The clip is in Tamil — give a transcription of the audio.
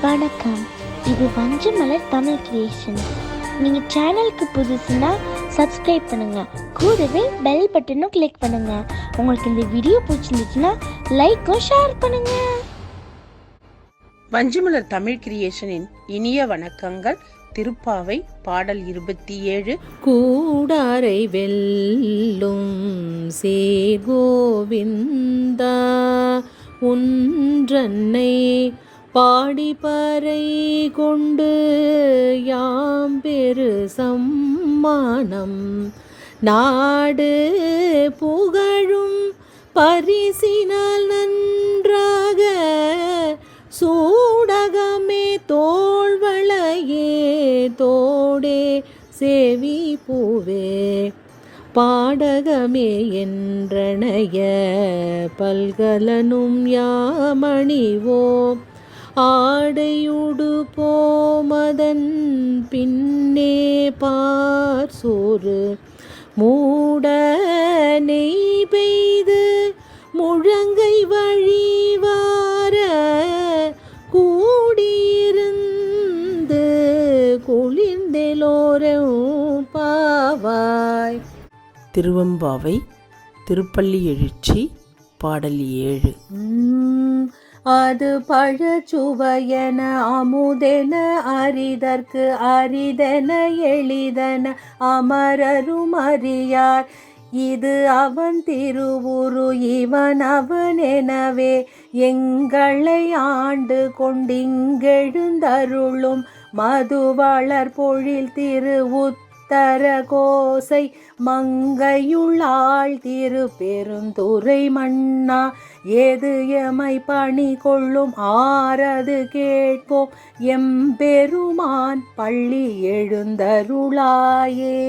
வணக்கம். இது வஞ்சமலர் தமிழ் கிரியேஷன். நீங்கள் சேனலுக்கு புதுசுன்னா சப்ஸ்கிரைப் பண்ணுங்க, கூடவே பெல் பட்டனும் கிளிக் பண்ணுங்க. உங்களுக்கு இந்த வீடியோ பிடிச்சிருந்துச்சுன்னா லைக்கும் ஷேர் பண்ணுங்க. வஞ்சமலர் தமிழ் கிரியேஷனின் இனிய வணக்கங்கள். திருப்பாவை பாடல் 27. கூடாரை வெல்லும் சேகோவிந்தா ஒன்றன்னை பாடிப்பறை கொண்டு யாம் பெரு சம்மானம் நாடு புகழும் பரிசினால் நன்றாக சூடகமே தோள்வளையே தோடே சேவி பூவே பாடகமே என்றனைய பல்கலனும் யாமணிவோம் ஆடையுடு போமதன் பின்னே பார் சோறு மூட நெய் பெய்து முழங்கை வழிவார கூடியிருந்து குளிர்ந்தெலோரும் பாவாய். திருவெம்பாவை திருப்பள்ளி எழுச்சி பாடல் 7. அது பழச்சுவையென அமுதென அரிதற்கு அரிதென எளிதென அமரரும் அறியார். இது அவன் திருவுரு இவன் அவன் எனவே எங்களை ஆண்டு கொண்டிங்கெழுந்தருளும் மதுவளர் பொழில் திரு உத்தர கோசை மங்கையுள்ளாள் திரு பெருந்துறை மன்னா ஏது எமை பணி கொள்ளும் ஆரது கேட்போம் எம்பெருமான் பள்ளி எழுந்தருளாயே.